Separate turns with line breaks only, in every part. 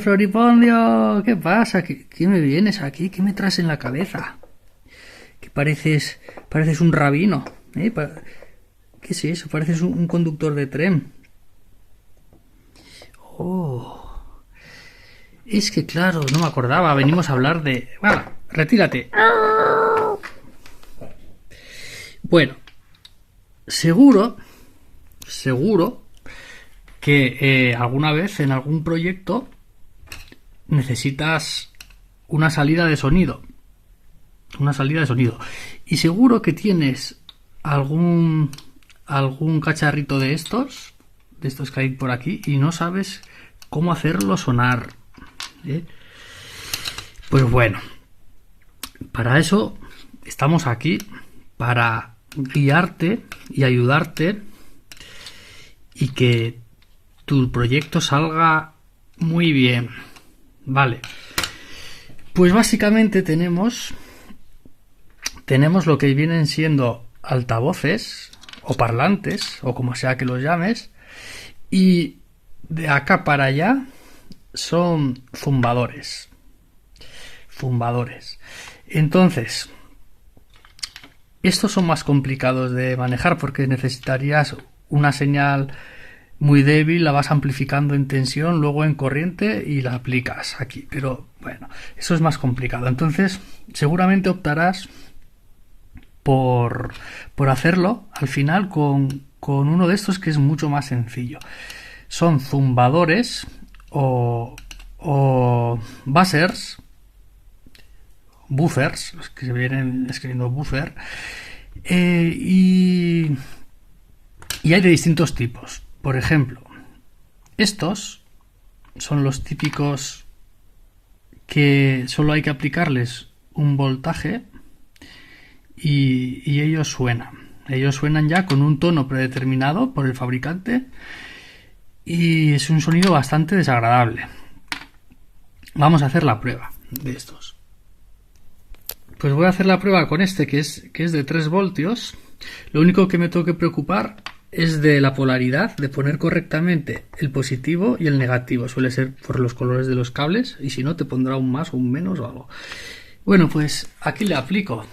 Floripondio! ¿Qué pasa? ¿Qué me vienes aquí? ¿Qué me traes en la cabeza? Que pareces un rabino, ¿eh? ¿Qué es eso? Pareces un conductor de tren. Oh, es que claro, no me acordaba. Venimos a hablar de... ¡Bueno, retírate! Bueno, seguro que alguna vez en algún proyecto necesitas una salida de sonido. Y seguro que tienes algún cacharrito de estos que hay por aquí y no sabes cómo hacerlo sonar, ¿eh? Pues bueno, para eso estamos aquí, para guiarte y ayudarte y que tu proyecto salga muy bien. Vale, pues básicamente tenemos lo que vienen siendo altavoces o parlantes o como sea que los llames, y de acá para allá son zumbadores. Entonces, estos son más complicados de manejar porque necesitarías una señal muy débil, la vas amplificando en tensión, luego en corriente y la aplicas aquí. Pero bueno, eso es más complicado. Entonces, seguramente optarás por hacerlo al final con uno de estos que es mucho más sencillo. Son zumbadores o buzzers, que se vienen escribiendo buzzer, y hay de distintos tipos. Por ejemplo, estos son los típicos que solo hay que aplicarles un voltaje y ellos suenan. Ellos suenan ya con un tono predeterminado por el fabricante y es un sonido bastante desagradable. Vamos a hacer la prueba de estos. Pues voy a hacer la prueba con este que es de 3 voltios. Lo único que me tengo que preocupar es de la polaridad, de poner correctamente el positivo y el negativo. Suele ser por los colores de los cables y si no te pondrá un más o un menos o algo. Bueno, pues aquí le aplico.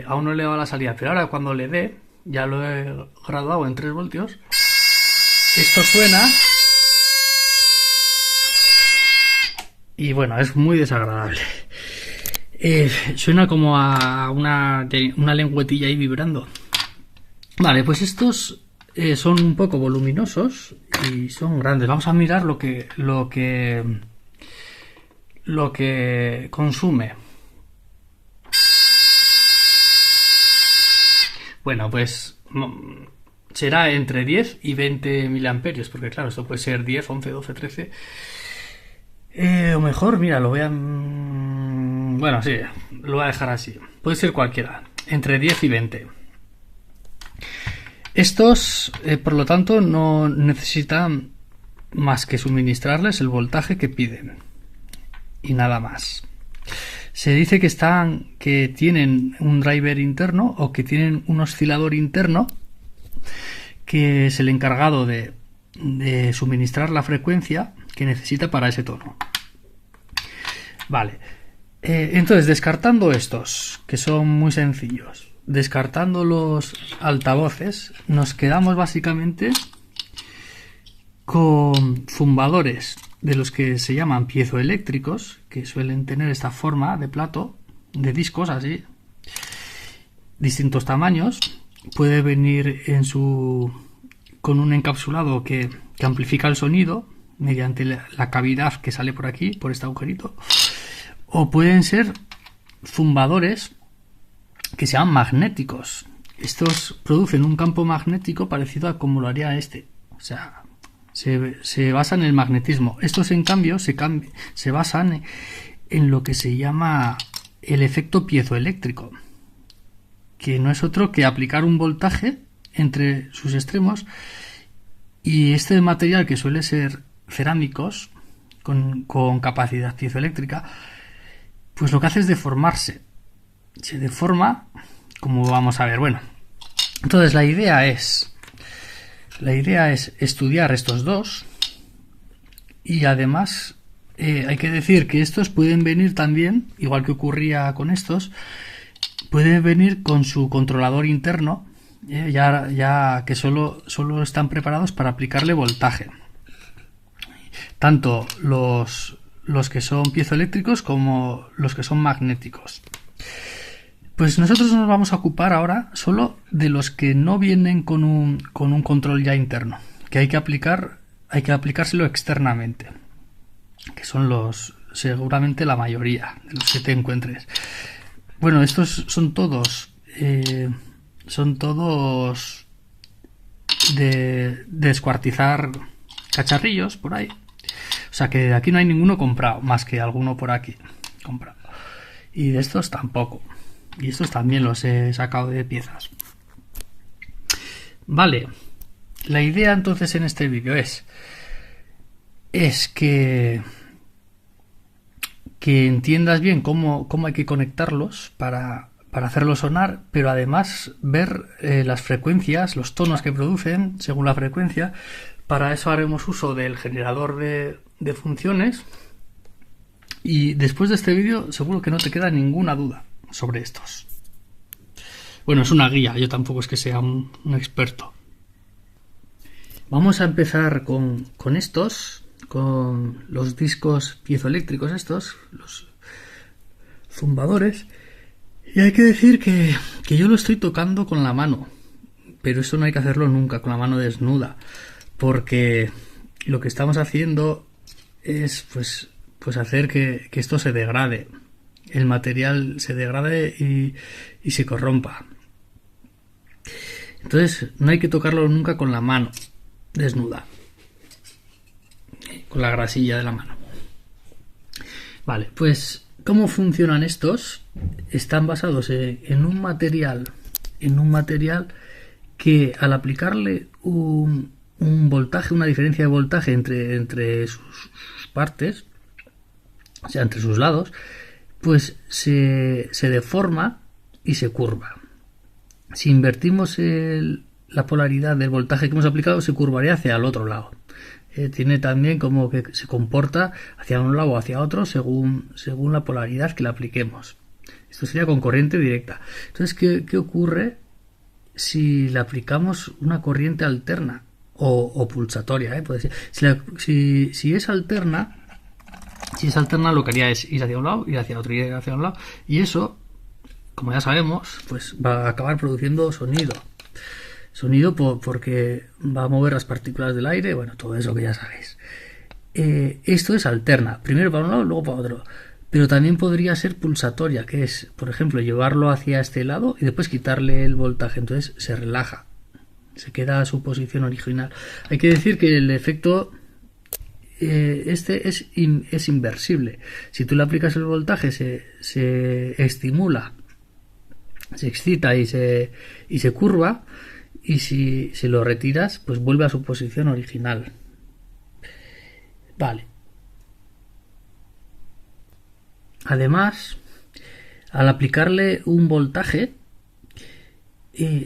Aún no le he dado la salida, pero ahora cuando le dé, ya lo he graduado en 3 voltios. Esto suena y bueno, es muy desagradable. Suena como a una lengüetilla ahí vibrando. Vale, pues estos son un poco voluminosos y son grandes. Vamos a mirar lo que consume. Bueno, pues será entre 10 y 20 miliamperios, porque claro, esto puede ser 10, 11, 12, 13. O mejor, mira, lo voy a... Bueno, sí, lo voy a dejar así. Puede ser cualquiera, entre 10 y 20. Estos, por lo tanto, no necesitan más que suministrarles el voltaje que piden. Y nada más. Se dice que tienen un driver interno o que tienen un oscilador interno que es el encargado de suministrar la frecuencia que necesita para ese tono. Vale. Entonces, descartando estos, que son muy sencillos, descartando los altavoces, nos quedamos básicamente con zumbadores de los que se llaman piezoeléctricos, que suelen tener esta forma de plato, de discos así, distintos tamaños. Puede venir con un encapsulado que amplifica el sonido mediante la cavidad que sale por aquí, por este agujerito. O pueden ser zumbadores que sean magnéticos. Estos producen un campo magnético parecido a como lo haría este. O sea, se basa en el magnetismo. Estos, en cambio, se basan en lo que se llama el efecto piezoeléctrico, que no es otro que aplicar un voltaje entre sus extremos, y este material, que suele ser cerámicos con capacidad piezoeléctrica, pues lo que hace es deformarse. Se deforma, como vamos a ver. Bueno, entonces la idea es estudiar estos dos y además hay que decir que estos pueden venir también, igual que ocurría con estos, pueden venir con su controlador interno, ya que solo están preparados para aplicarle voltaje. Tanto los que son piezoeléctricos como los que son magnéticos. Pues nosotros nos vamos a ocupar ahora solo de los que no vienen con un control ya interno, que hay que aplicárselo externamente, que son seguramente la mayoría de los que te encuentres. Bueno, estos son todos de descuartizar cacharrillos por ahí. O sea que aquí no hay ninguno comprado, más que alguno por aquí comprado. Y de estos tampoco. Y estos también los he sacado de piezas. Vale. La idea entonces en este vídeo es que entiendas bien cómo hay que conectarlos para hacerlo sonar, pero además ver las frecuencias, los tonos que producen según la frecuencia. Para eso haremos uso del generador de funciones. Y después de este vídeo seguro que no te queda ninguna duda sobre estos. Bueno, es una guía, yo tampoco es que sea un experto. Vamos a empezar con estos, con los discos piezoeléctricos estos, los zumbadores. Y hay que decir que yo lo estoy tocando con la mano, pero eso no hay que hacerlo nunca con la mano desnuda, porque lo que estamos haciendo es pues hacer que esto se degrade, el material se degrade y se corrompa. Entonces no hay que tocarlo nunca con la mano desnuda, con la grasilla de la mano. Vale, pues ¿cómo funcionan estos? Están basados en un material que al aplicarle un voltaje, una diferencia de voltaje entre sus partes, o sea, entre sus lados, pues se deforma y se curva. Si invertimos la polaridad del voltaje que hemos aplicado, se curvaría hacia el otro lado. Tiene también como que se comporta hacia un lado o hacia otro según la polaridad que le apliquemos. Esto sería con corriente directa. Entonces, ¿qué ocurre si le aplicamos una corriente alterna o pulsatoria? Puede ser. Si es alterna, lo que haría es ir hacia un lado, ir hacia otro, ir hacia un lado, y eso, como ya sabemos, pues va a acabar produciendo sonido. Porque va a mover las partículas del aire, bueno, todo eso que ya sabéis. Esto es alterna, primero para un lado, luego para otro. Pero también podría ser pulsatoria, que es, por ejemplo, llevarlo hacia este lado y después quitarle el voltaje, entonces se relaja, se queda a su posición original. Hay que decir que el efecto es inversible. Si tú le aplicas el voltaje, se estimula, se excita y se curva. Y si lo retiras, pues vuelve a su posición original. Vale. Además, al aplicarle un voltaje,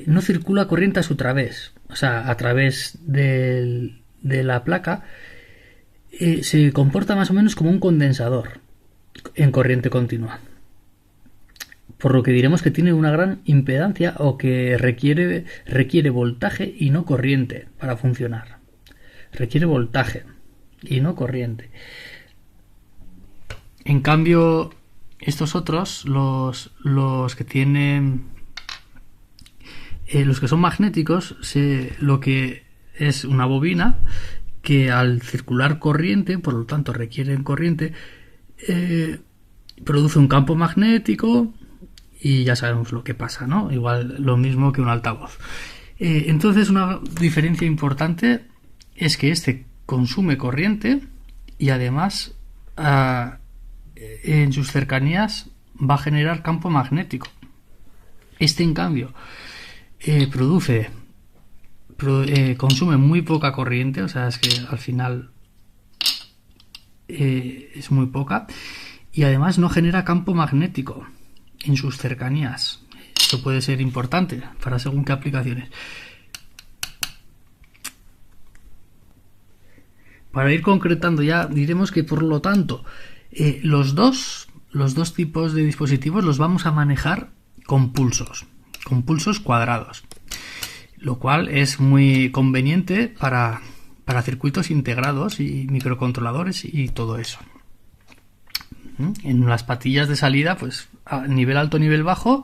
no circula corriente a su través. O sea, a través de la placa, se comporta más o menos como un condensador en corriente continua. Por lo que diremos que tiene una gran impedancia o que requiere voltaje y no corriente para funcionar. Requiere voltaje y no corriente. En cambio, estos otros, los que tienen, los que son magnéticos, lo que es una bobina que al circular corriente, por lo tanto requieren corriente, produce un campo magnético. Y ya sabemos lo que pasa, ¿no? Igual lo mismo que un altavoz. Entonces, una diferencia importante es que este consume corriente y además en sus cercanías va a generar campo magnético. Este, en cambio, consume muy poca corriente, o sea, es que al final es muy poca, y además no genera campo magnético en sus cercanías. Esto puede ser importante para según qué aplicaciones. para ir concretando ya, diremos que por lo tanto los dos tipos de dispositivos los vamos a manejar con pulsos cuadrados, lo cual es muy conveniente para circuitos integrados y microcontroladores y todo eso. En las patillas de salida, pues a nivel alto, nivel bajo,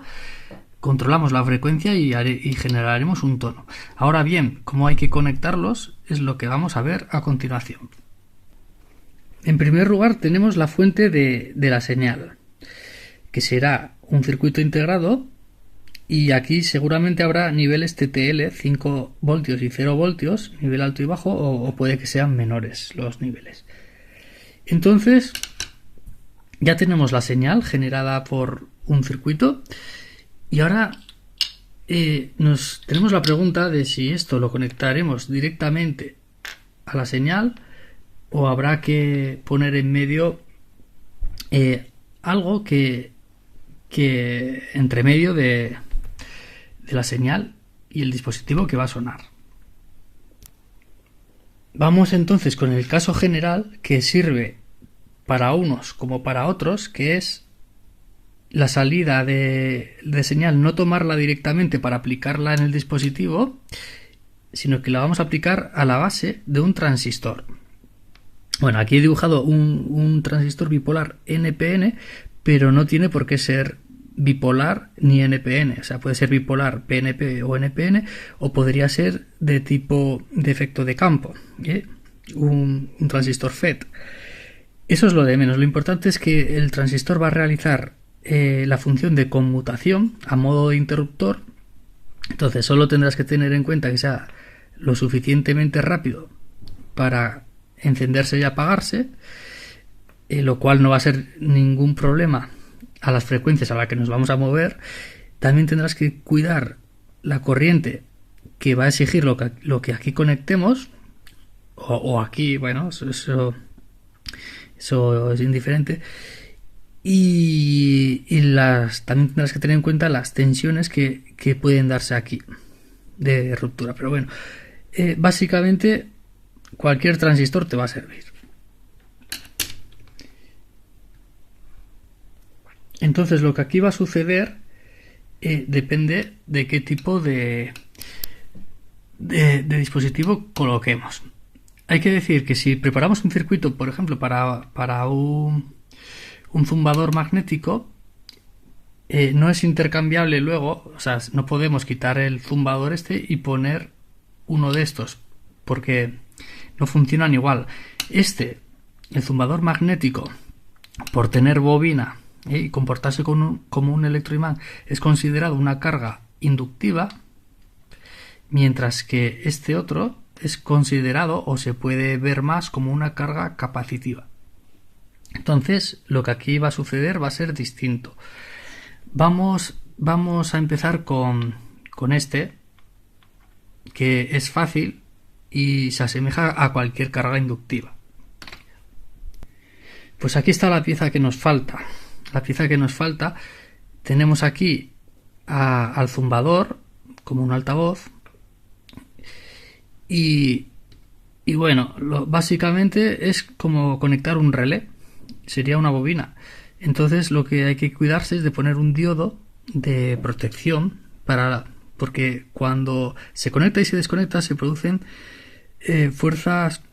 controlamos la frecuencia y generaremos un tono. Ahora bien, cómo hay que conectarlos es lo que vamos a ver a continuación. En primer lugar tenemos la fuente de la señal, que será un circuito integrado, y aquí seguramente habrá niveles TTL, 5 voltios y 0 voltios, nivel alto y bajo, o puede que sean menores los niveles. Entonces ya tenemos la señal generada por un circuito, y ahora tenemos la pregunta de si esto lo conectaremos directamente a la señal o habrá que poner en medio algo que entre medio de la señal y el dispositivo que va a sonar. Vamos entonces con el caso general, que sirve para unos como para otros, que es la salida de señal, no tomarla directamente para aplicarla en el dispositivo, sino que la vamos a aplicar a la base de un transistor. Bueno, aquí he dibujado un transistor bipolar NPN, pero no tiene por qué ser bipolar ni NPN, o sea, puede ser bipolar PNP o NPN, o podría ser de tipo de efecto de campo, un transistor FET. Eso es lo de menos. Lo importante es que el transistor va a realizar la función de conmutación a modo de interruptor. Entonces solo tendrás que tener en cuenta que sea lo suficientemente rápido para encenderse y apagarse, lo cual no va a ser ningún problema a las frecuencias a las que nos vamos a mover. También tendrás que cuidar la corriente que va a exigir lo que aquí conectemos, o aquí, bueno, eso es indiferente. Y también tendrás que tener en cuenta las tensiones que pueden darse aquí de ruptura. Pero bueno, básicamente cualquier transistor te va a servir. Entonces lo que aquí va a suceder depende de qué tipo de dispositivo coloquemos. Hay que decir que si preparamos un circuito, por ejemplo, para un zumbador magnético, no es intercambiable luego, o sea, no podemos quitar el zumbador y poner uno de estos, porque no funcionan igual. El zumbador magnético, por tener bobina y comportarse como un electroimán, es considerado una carga inductiva, mientras que este otro es considerado, o se puede ver más, como una carga capacitiva. Entonces lo que aquí va a suceder va a ser distinto. Vamos a empezar con este, que es fácil y se asemeja a cualquier carga inductiva. Pues aquí está la pieza que nos falta. Tenemos aquí al zumbador como un altavoz, y bueno, básicamente es como conectar un relé, sería una bobina. Entonces lo que hay que cuidarse es de poner un diodo de protección, porque cuando se conecta y se desconecta se producen fuerzas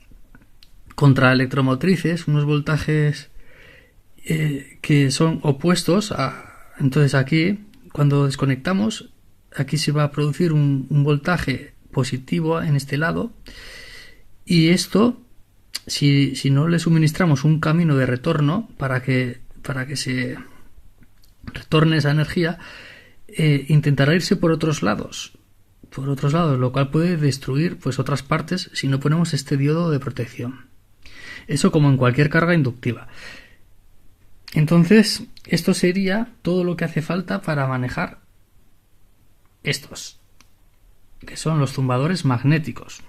contraelectromotrices, unos voltajes que son opuestos entonces aquí, cuando desconectamos, aquí se va a producir un voltaje positivo en este lado, y esto, si no le suministramos un camino de retorno para que se retorne esa energía, intentará irse por otros lados, lo cual puede destruir pues otras partes si no ponemos este diodo de protección. Eso como en cualquier carga inductiva. Entonces, esto sería todo lo que hace falta para manejar estos, que son los zumbadores magnéticos.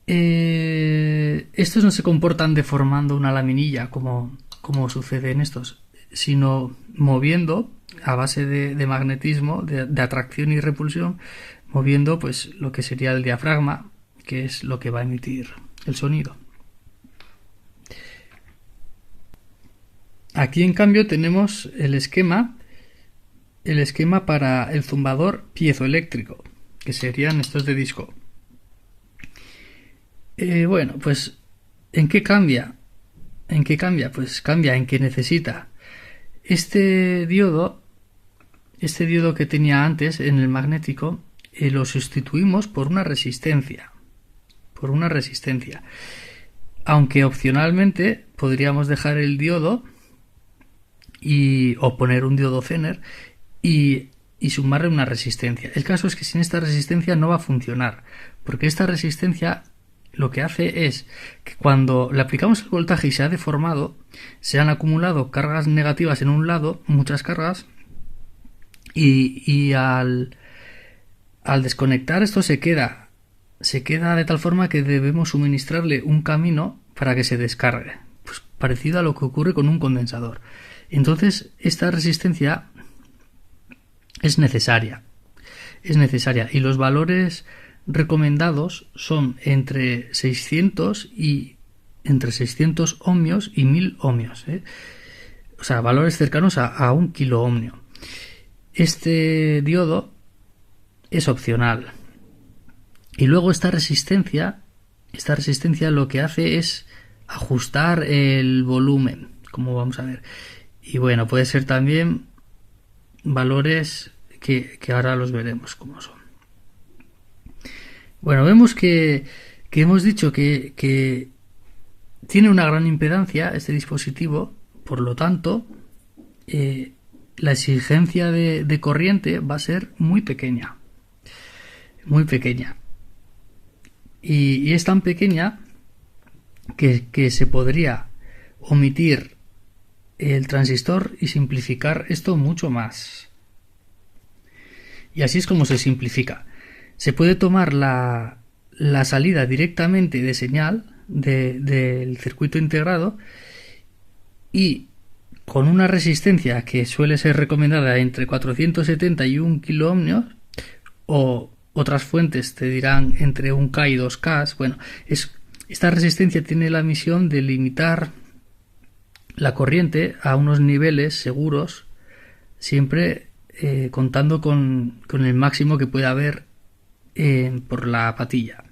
Estos no se comportan deformando una laminilla como sucede en estos, sino moviendo a base de magnetismo, de atracción y repulsión, moviendo pues lo que sería el diafragma, que es lo que va a emitir el sonido. Aquí en cambio tenemos el esquema para el zumbador piezoeléctrico, que serían estos de disco. Bueno, pues ¿en qué cambia? Pues cambia en que necesita este diodo que tenía antes en el magnético, lo sustituimos por una resistencia. Aunque opcionalmente podríamos dejar el diodo o poner un diodo Zener y sumarle una resistencia. El caso es que sin esta resistencia no va a funcionar, porque esta resistencia lo que hace es que cuando le aplicamos el voltaje y se ha deformado, se han acumulado cargas negativas en un lado, muchas cargas, y al desconectar esto se queda de tal forma que debemos suministrarle un camino para que se descargue, pues parecido a lo que ocurre con un condensador. Entonces esta resistencia es necesaria y los valores recomendados son entre 600 ohmios y 1000 ohmios, o sea, valores cercanos a 1 kiloohmio. Este diodo es opcional y luego esta resistencia lo que hace es ajustar el volumen, como vamos a ver. Y bueno, puede ser también valores que ahora los veremos cómo son. Bueno, vemos que hemos dicho que tiene una gran impedancia este dispositivo, por lo tanto, la exigencia de corriente va a ser muy pequeña. Y es tan pequeña que se podría omitir el transistor y simplificar esto mucho más. Y así es como se simplifica. Se puede tomar la salida directamente de señal del circuito integrado y con una resistencia que suele ser recomendada entre 470 y 1 kiloohmios, o otras fuentes te dirán entre 1K y 2K. Bueno, esta resistencia tiene la misión de limitar la corriente a unos niveles seguros, siempre contando con el máximo que pueda haber por la patilla.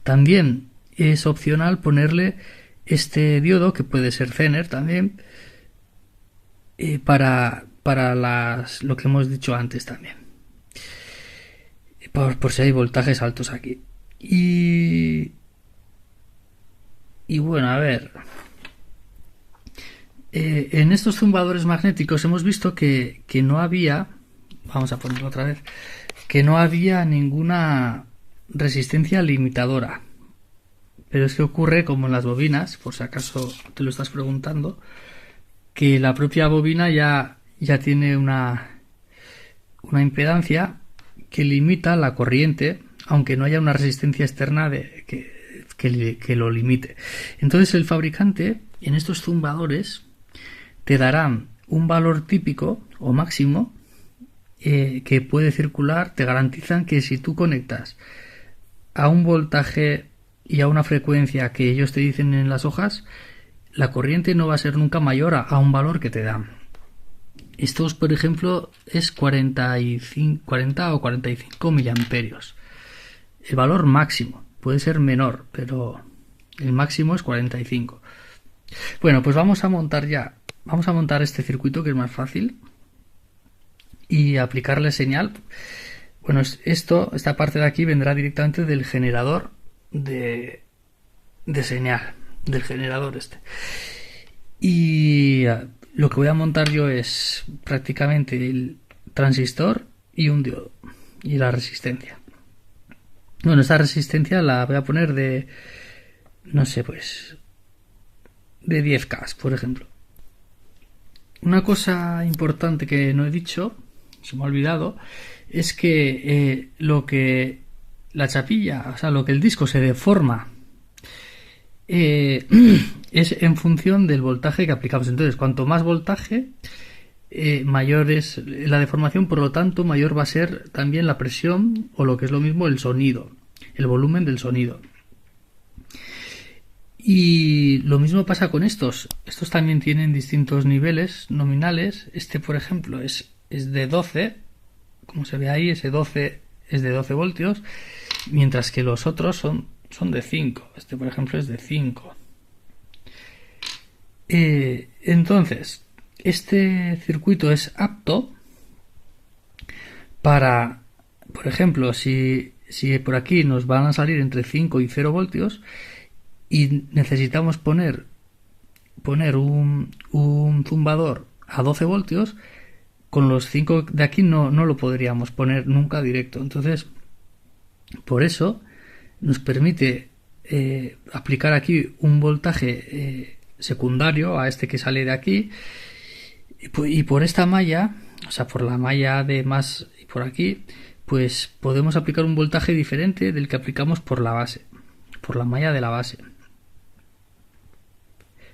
También es opcional ponerle este diodo, que puede ser Zener también, para lo que hemos dicho antes también, por si hay voltajes altos aquí. Y bueno, a ver, en estos zumbadores magnéticos hemos visto que no había, vamos a ponerlo otra vez, que no había ninguna resistencia limitadora. Pero es que ocurre como en las bobinas, por si acaso te lo estás preguntando, que la propia bobina ya tiene una impedancia que limita la corriente, aunque no haya una resistencia externa que lo limite. Entonces el fabricante en estos zumbadores te darán un valor típico o máximo que puede circular. Te garantizan que si tú conectas a un voltaje y a una frecuencia que ellos te dicen en las hojas, la corriente no va a ser nunca mayor a un valor que te dan. Estos, por ejemplo, es 40 o 45 miliamperios. El valor máximo puede ser menor, pero el máximo es 45. Bueno, pues vamos a montar este circuito, que es más fácil, y aplicarle señal. Bueno, esta parte de aquí vendrá directamente del generador de señal, del generador este. Y lo que voy a montar yo es prácticamente el transistor y un diodo y la resistencia. Bueno, esta resistencia la voy a poner de, no sé, pues de 10K, por ejemplo. Una cosa importante que no he dicho, se me ha olvidado, es que la chapilla, o sea, lo que el disco se deforma, es en función del voltaje que aplicamos. Entonces, cuanto más voltaje, mayor es la deformación, por lo tanto mayor va a ser también la presión, o lo que es lo mismo, el sonido. el volumen del sonido. Y lo mismo pasa con estos. Estos también tienen distintos niveles nominales. Este, por ejemplo, es de 12. Como se ve ahí, ese 12 es de 12 voltios. Mientras que los otros son de 5. Este, por ejemplo, es de 5. Entonces, este circuito es apto para, por ejemplo, si por aquí nos van a salir entre 5 y 0 voltios, y necesitamos poner un zumbador a 12 voltios, con los 5 de aquí no lo podríamos poner nunca directo. Entonces, por eso nos permite aplicar aquí un voltaje secundario a este que sale de aquí, y por esta malla, o sea, por la malla de más y por aquí, pues podemos aplicar un voltaje diferente del que aplicamos por la base, por la malla de la base.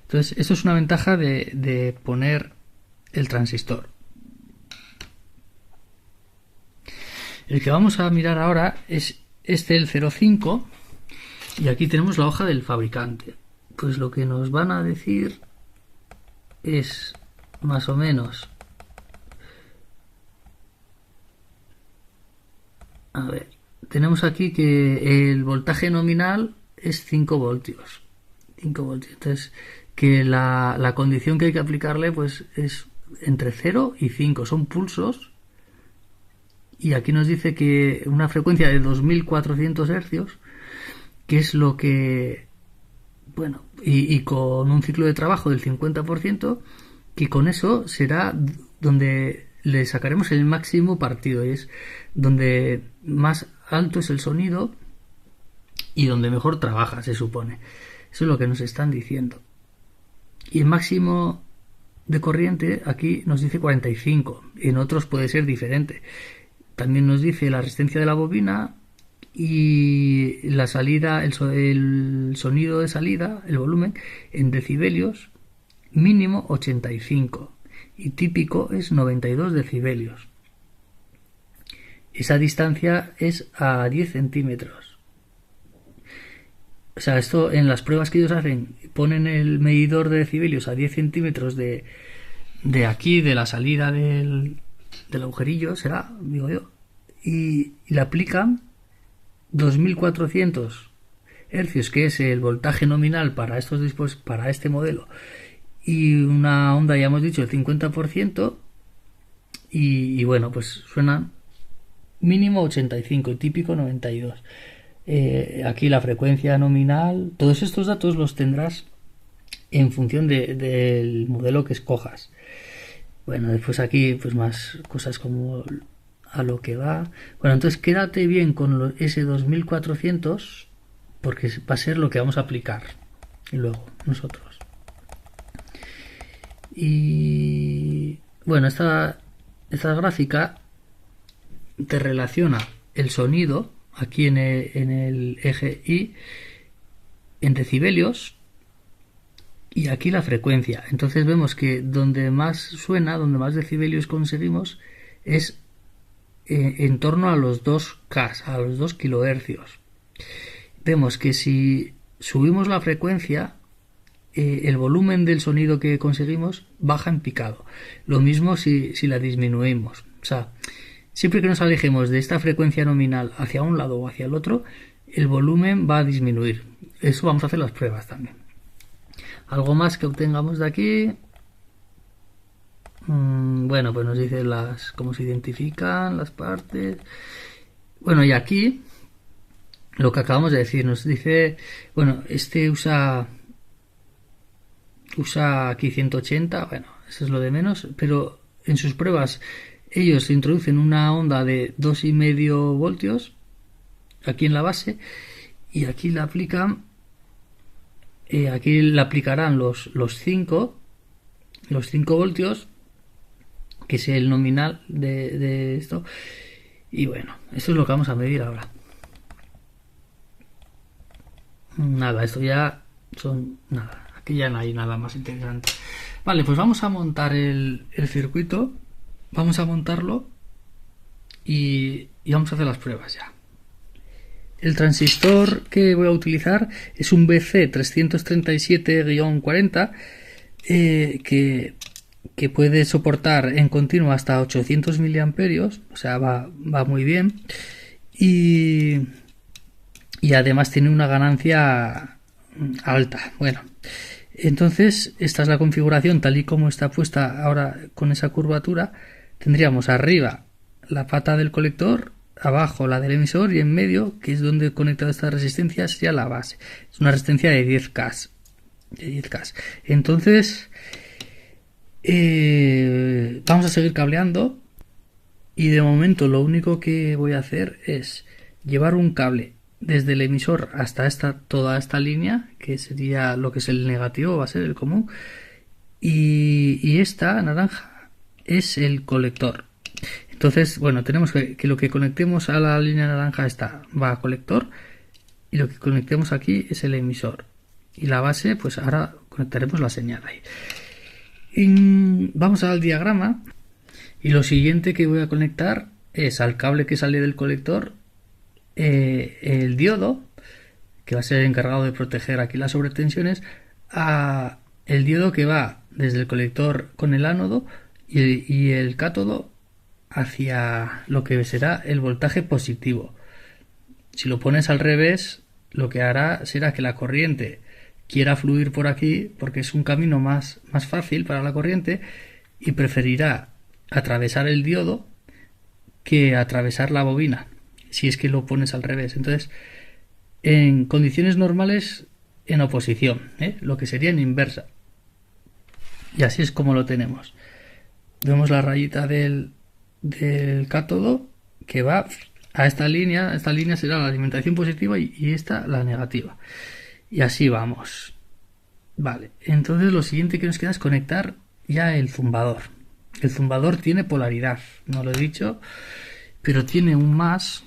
Entonces, esto es una ventaja de poner el transistor. El que vamos a mirar ahora es el 05, y aquí tenemos la hoja del fabricante. Pues lo que nos van a decir es más o menos, a ver, tenemos aquí que el voltaje nominal es 5 voltios. 5 voltios. Entonces, que la condición que hay que aplicarle pues es entre 0 y 5, son pulsos, y aquí nos dice que una frecuencia de 2400 hercios, que es lo que, bueno, y con un ciclo de trabajo del 50%, que con eso será donde le sacaremos el máximo partido, y es donde más alto es el sonido y donde mejor trabaja, se supone. Eso es lo que nos están diciendo. Y el máximo de corriente aquí nos dice 45, en otros puede ser diferente. También nos dice la resistencia de la bobina y la salida, el sonido de salida, el volumen en decibelios, mínimo 85 y típico es 92 decibelios. Esa distancia es a 10 centímetros. O sea, esto en las pruebas que ellos hacen, ponen el medidor de decibelios a 10 centímetros de aquí, de la salida del agujerillo, será, digo yo, y le aplican 2400 hercios, que es el voltaje nominal para para este modelo, y una onda, ya hemos dicho, el 50%, y bueno, pues suenan mínimo 85 y típico 92. Aquí la frecuencia nominal, todos estos datos los tendrás en función del modelo que escojas. Bueno, después aquí pues más cosas como a lo que va. Bueno, entonces quédate bien con ese 2400, porque va a ser lo que vamos a aplicar luego nosotros. Y bueno, esta gráfica te relaciona el sonido aquí en el eje Y en decibelios, y aquí la frecuencia. Entonces vemos que donde más suena, donde más decibelios conseguimos, es en torno a los 2K, a los 2 kilohercios. Vemos que si subimos la frecuencia, el volumen del sonido que conseguimos baja en picado. Lo mismo si la disminuimos. O sea, siempre que nos alejemos de esta frecuencia nominal hacia un lado o hacia el otro, el volumen va a disminuir. Eso vamos a hacer las pruebas también. Algo más que obtengamos de aquí. Bueno, pues nos dice cómo se identifican las partes. Bueno, y aquí lo que acabamos de decir, nos dice, bueno, este usa aquí 180, bueno, eso es lo de menos, pero en sus pruebas ellos introducen una onda de 2,5 voltios aquí en la base, y aquí la aplican, aquí le aplicarán los 5 voltios, que es el nominal de esto, y bueno, esto es lo que vamos a medir ahora. Nada, esto ya son nada, aquí ya no hay nada más interesante. Vale, pues vamos a montar el circuito, vamos a montarlo y vamos a hacer las pruebas ya. El transistor que voy a utilizar es un BC337-40 que puede soportar en continuo hasta 800 miliamperios, o sea, va muy bien. Y además tiene una ganancia alta. Bueno, entonces esta es la configuración tal y como está puesta ahora con esa curvatura. Tendríamos arriba la pata del colector, abajo la del emisor y en medio, que es donde he conectado esta resistencia, sería la base. Es una resistencia de 10K. Entonces vamos a seguir cableando y de momento lo único que voy a hacer es llevar un cable desde el emisor hasta toda esta línea, que sería lo que es el negativo, va a ser el común, y esta naranja es el colector. Entonces, bueno, tenemos que lo que conectemos a la línea naranja esta va a colector y lo que conectemos aquí es el emisor. Y la base, pues ahora conectaremos la señal ahí. Vamos al diagrama y lo siguiente que voy a conectar es al cable que sale del colector el diodo, que va a ser el encargado de proteger aquí las sobretensiones, a el diodo que va desde el colector con el ánodo y el cátodo hacia lo que será el voltaje positivo. Si lo pones al revés, lo que hará será que la corriente quiera fluir por aquí porque es un camino más fácil para la corriente y preferirá atravesar el diodo que atravesar la bobina, si es que lo pones al revés. Entonces, en condiciones normales, en oposición, lo que sería en inversa. Y así es como lo tenemos. Vemos la rayita del cátodo que va a esta línea será la alimentación positiva y esta la negativa, y así vamos. Vale, entonces lo siguiente que nos queda es conectar ya el zumbador. El zumbador tiene polaridad, no lo he dicho, pero tiene un más.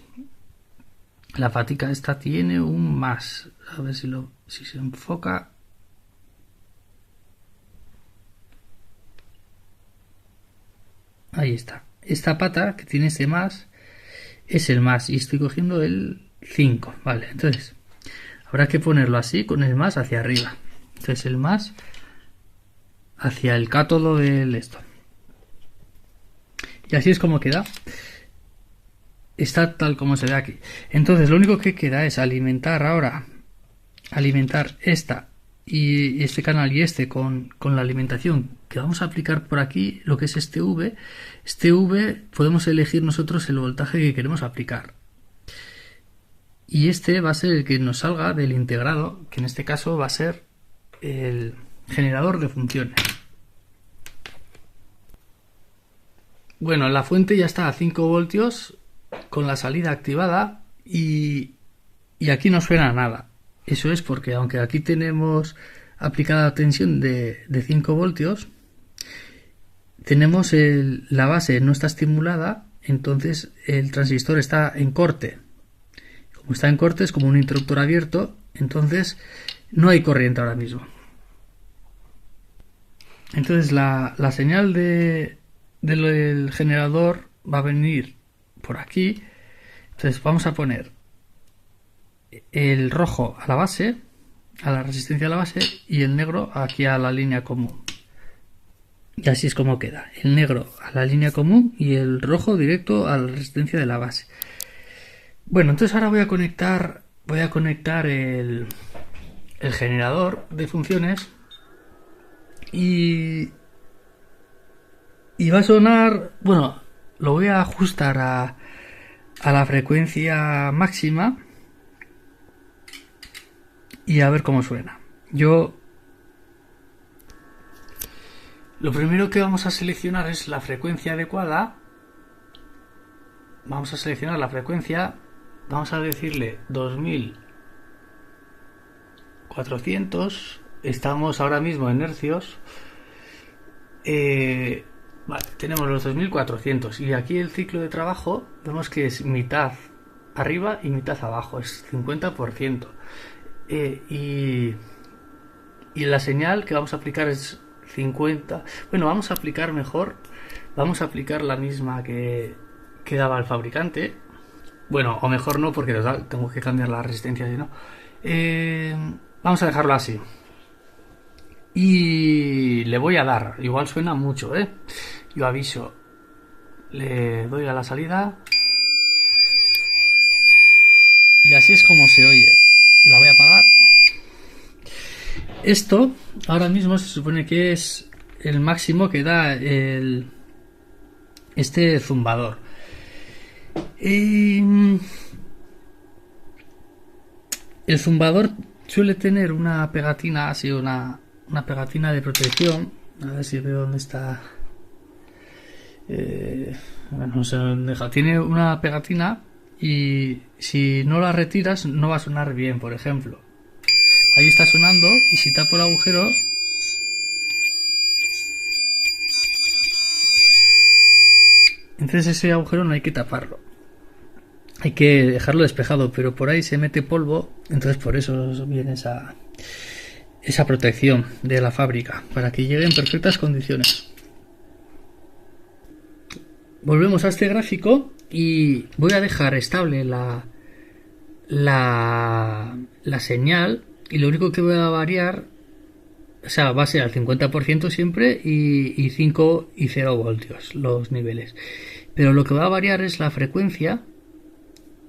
La patica esta tiene un más, a ver si se enfoca. Ahí está. Esta pata que tiene ese más es el más y estoy cogiendo el 5. Vale, entonces habrá que ponerlo así con el más hacia arriba. Entonces el más hacia el cátodo del esto. Y así es como queda. Está tal como se ve aquí. Entonces lo único que queda es alimentar esta y este canal y con la alimentación que vamos a aplicar por aquí, lo que es este V. Este V podemos elegir nosotros el voltaje que queremos aplicar. Y este va a ser el que nos salga del integrado, que en este caso va a ser el generador de funciones. Bueno, la fuente ya está a 5 voltios con la salida activada y aquí no suena nada. Eso es porque aunque aquí tenemos aplicada la tensión de 5 voltios, tenemos la base no está estimulada, entonces el transistor está en corte. Como está en corte es como un interruptor abierto, entonces no hay corriente ahora mismo. Entonces la señal del generador va a venir por aquí. Entonces vamos a poner el rojo a la base, a la resistencia a la base, y el negro aquí a la línea común. Y así es como queda. El negro a la línea común y el rojo directo a la resistencia de la base. Bueno, entonces ahora voy a conectar el generador de funciones y va a sonar, bueno, lo voy a ajustar a la frecuencia máxima y a ver cómo suena. Lo primero que vamos a seleccionar es la frecuencia adecuada. Vamos a seleccionar la frecuencia, vamos a decirle 2400. Estamos ahora mismo en hercios. Vale, tenemos los 2400 y aquí el ciclo de trabajo vemos que es mitad arriba y mitad abajo, es 50%. Y la señal que vamos a aplicar es 50. Bueno, vamos a aplicar la misma que daba el fabricante. Bueno, o mejor no, porque total, tengo que cambiar la resistencia, si no. Eh, Vamos a dejarlo así. Y le voy a dar. Igual suena mucho, ¿eh? Yo aviso. Le doy a la salida. Y así es como se oye. La voy a apagar. Esto ahora mismo se supone que es el máximo que da este zumbador. El zumbador suele tener una pegatina, así una pegatina de protección. A ver si veo dónde está. Bueno, no sé dónde deja. Tiene una pegatina y si no la retiras no va a sonar bien, por ejemplo. Ahí está sonando y si tapo el agujero, entonces ese agujero no hay que taparlo. Hay que dejarlo despejado, pero por ahí se mete polvo, entonces por eso viene esa protección de la fábrica, para que llegue en perfectas condiciones. Volvemos a este gráfico y voy a dejar estable la señal y lo único que voy a variar, o sea, va a ser al 50% siempre y 5 y 0 voltios los niveles. Pero lo que va a variar es la frecuencia.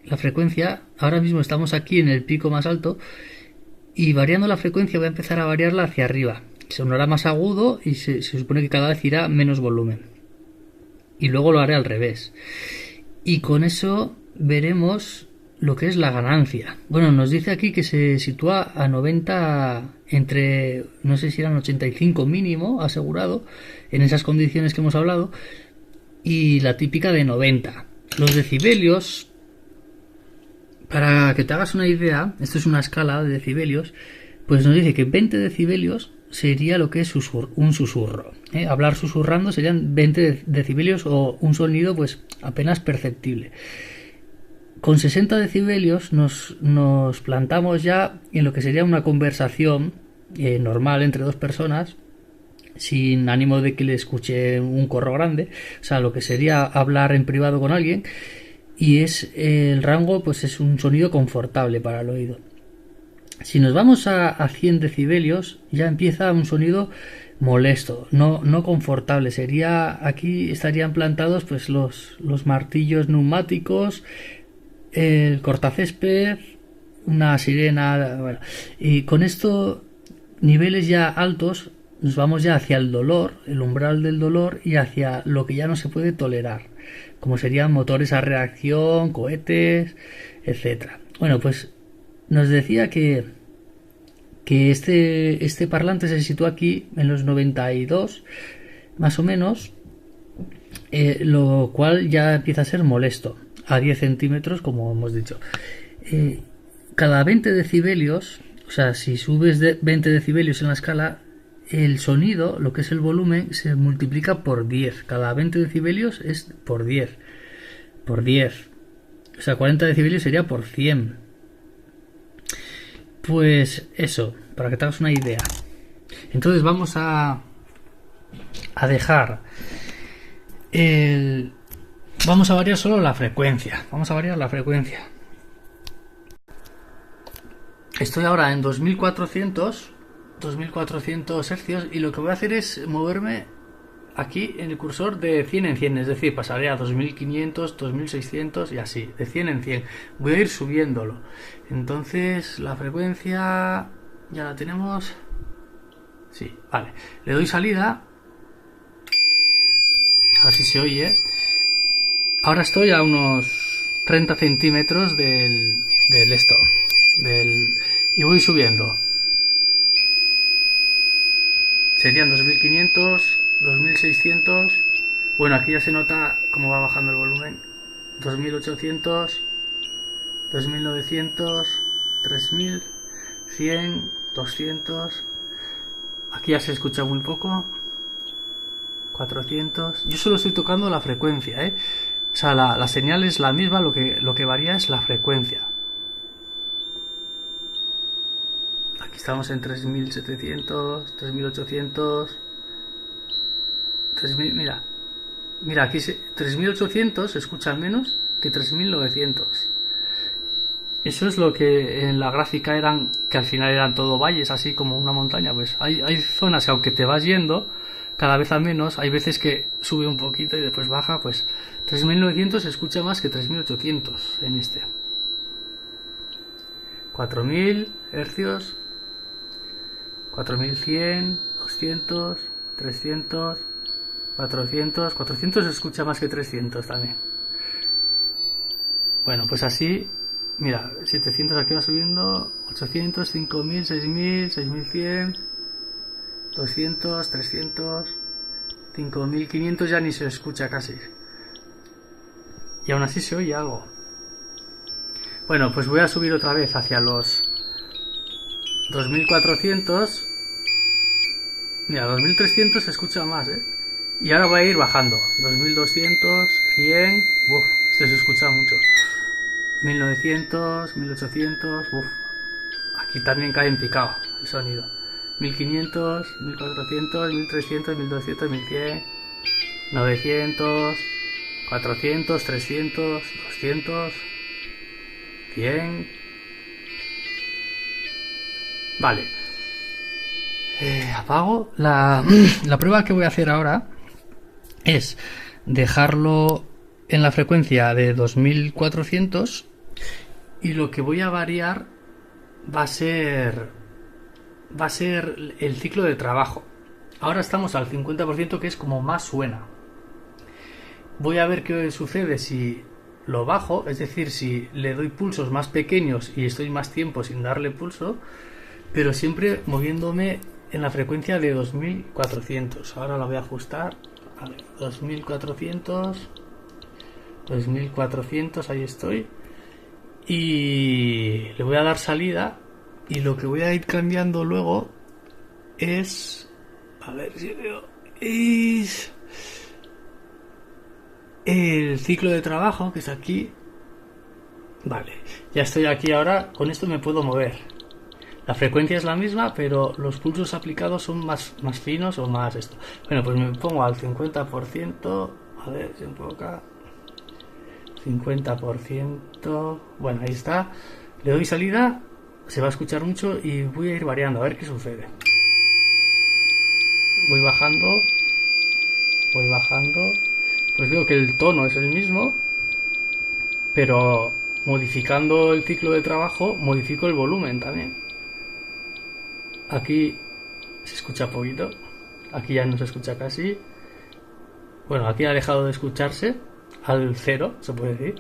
La frecuencia, ahora mismo estamos aquí en el pico más alto y variando la frecuencia voy a empezar a variarla hacia arriba. Sonará más agudo y se supone que cada vez irá menos volumen. Y luego lo haré al revés. Y con eso veremos lo que es la ganancia. Bueno, nos dice aquí que se sitúa a 90 entre, no sé si eran 85 mínimo asegurado, en esas condiciones que hemos hablado, y la típica de 90. Los decibelios, para que te hagas una idea, esto es una escala de decibelios, pues nos dice que 20 decibelios sería lo que es un susurro. Hablar susurrando serían 20 decibelios o un sonido pues apenas perceptible. Con 60 decibelios nos plantamos ya en lo que sería una conversación normal entre dos personas, sin ánimo de que le escuche un corro grande, o sea, lo que sería hablar en privado con alguien, y es el rango, pues es un sonido confortable para el oído. Si nos vamos a 100 decibelios ya empieza un sonido molesto, no confortable. Sería, aquí estarían plantados pues los martillos neumáticos, el cortacésped, una sirena, bueno. Y con estos niveles ya altos nos vamos ya hacia el dolor, el umbral del dolor, y hacia lo que ya no se puede tolerar, como serían motores a reacción, cohetes, etcétera. Bueno, pues nos decía que este parlante se sitúa aquí en los 92 más o menos, lo cual ya empieza a ser molesto a 10 centímetros, como hemos dicho. Cada 20 decibelios, o sea, si subes de 20 decibelios en la escala, el sonido, lo que es el volumen, se multiplica por 10. Cada 20 decibelios es por 10. Por 10. O sea, 40 decibelios sería por 100. Pues eso, para que te hagas una idea. Entonces vamos a dejar vamos a variar solo la frecuencia. Vamos a variar la frecuencia. Estoy ahora en 2400 hercios y lo que voy a hacer es moverme aquí en el cursor de 100 en 100, es decir, pasaré a 2500, 2600 y así, de 100 en 100. Voy a ir subiéndolo. Entonces la frecuencia ya la tenemos. Sí, vale. Le doy salida. A ver si se oye. Ahora estoy a unos 30 centímetros del esto. Y voy subiendo. Serían 2500, 2600. Bueno, aquí ya se nota cómo va bajando el volumen. 2800, 2900, 3000, 100, 200. Aquí ya se escucha muy poco. 400. Yo solo estoy tocando la frecuencia, O sea, la señal es la misma, lo que varía es la frecuencia. Aquí estamos en 3700, 3800, 3000, mira, aquí 3800 se escucha menos que 3900. Eso es lo que en la gráfica eran, que al final eran todo valles, así como una montaña. Pues hay zonas que aunque te vas yendo cada vez a menos, hay veces que sube un poquito y después baja. Pues 3900 se escucha más que 3800 en este. 4000 hercios, 4100, 200, 300, 400. 400 se escucha más que 300 también. Bueno, pues así, mira, 700 aquí va subiendo, 800, 5000, 6000, 6100, 200, 300, 5500 ya ni se escucha casi. Y aún así se oye algo. Bueno, pues voy a subir otra vez hacia los 2400. Mira, 2300 se escucha más, ¿eh? Y ahora voy a ir bajando. 2200, 100, uff, este se escucha mucho. 1900, 1800, uff, aquí también cae en picado el sonido. 1500, 1400, 1300, 1200, 1100, 900, 400, 300, 200, 100. Vale. Apago. La prueba que voy a hacer ahora es dejarlo en la frecuencia de 2400 y lo que voy a variar va a ser el ciclo de trabajo. Ahora estamos al 50%, que es como más suena. Voy a ver qué sucede si lo bajo, es decir, si le doy pulsos más pequeños y estoy más tiempo sin darle pulso, pero siempre moviéndome en la frecuencia de 2400. Ahora la voy a ajustar. A ver, 2400, 2400, ahí estoy. Y le voy a dar salida. Y lo que voy a ir cambiando luego es... A ver si veo... Es el ciclo de trabajo, que está aquí. Vale, ya estoy aquí ahora. Con esto me puedo mover. La frecuencia es la misma, pero los pulsos aplicados son más finos o más esto. Bueno, pues me pongo al 50%. A ver si enfoca. 50%. Bueno, ahí está. Le doy salida. Se va a escuchar mucho y voy a ir variando a ver qué sucede. Voy bajando. Voy bajando. Pues veo que el tono es el mismo, pero modificando el ciclo de trabajo modifico el volumen también. Aquí se escucha poquito, aquí ya no se escucha casi. Bueno, aquí ha dejado de escucharse al 0, se puede decir.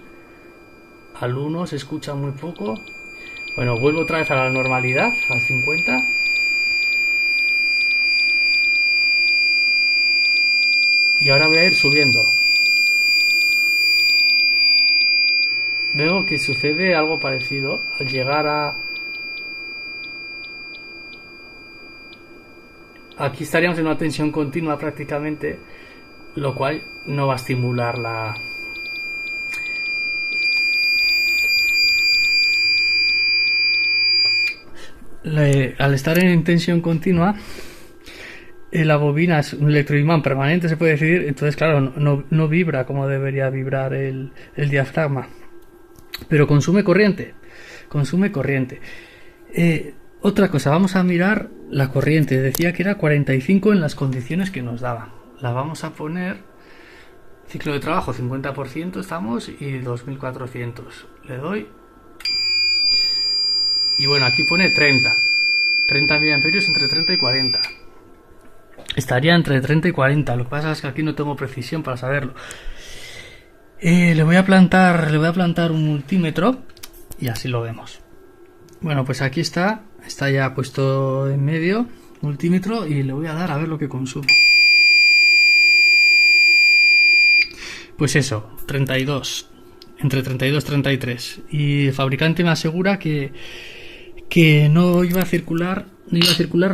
Al 1 se escucha muy poco. Bueno, vuelvo otra vez a la normalidad, al 50. Y ahora voy a ir subiendo. Veo que sucede algo parecido al llegar a... Aquí estaríamos en una tensión continua prácticamente, lo cual no va a estimular la... Al estar en tensión continua, la bobina es un electroimán permanente, se puede decir, entonces claro, no vibra como debería vibrar el diafragma. Pero consume corriente. Otra cosa, vamos a mirar la corriente. Decía que era 45 en las condiciones que nos daban. La vamos a poner, ciclo de trabajo 50% estamos y 2400. Le doy. Y bueno, aquí pone 30 miliamperios entre 30 y 40. Estaría entre 30 y 40. Lo que pasa es que aquí no tengo precisión para saberlo. Le voy a plantar un multímetro y así lo vemos. Bueno, pues aquí está ya puesto en medio, multímetro, y le voy a dar a ver lo que consume. Pues eso, 32, entre 32 y 33. Y el fabricante me asegura que no iba a circular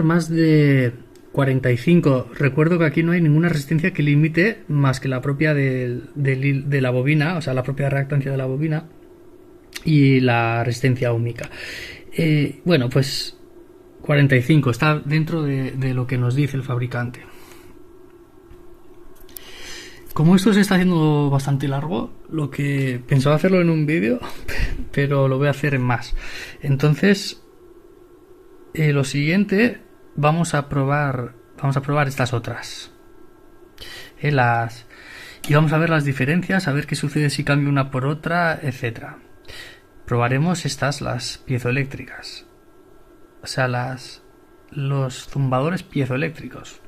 más de 45. Recuerdo que aquí no hay ninguna resistencia que limite más que la propia de la bobina, o sea, la propia reactancia de la bobina y la resistencia óhmica. Bueno, pues 45 está dentro de lo que nos dice el fabricante. Como esto se está haciendo bastante largo, lo que pensaba hacerlo en un vídeo, pero lo voy a hacer en más. Entonces, lo siguiente, vamos a probar estas otras. Y vamos a ver las diferencias, a ver qué sucede si cambio una por otra, etcétera. Probaremos las piezoeléctricas. O sea, los zumbadores piezoeléctricos.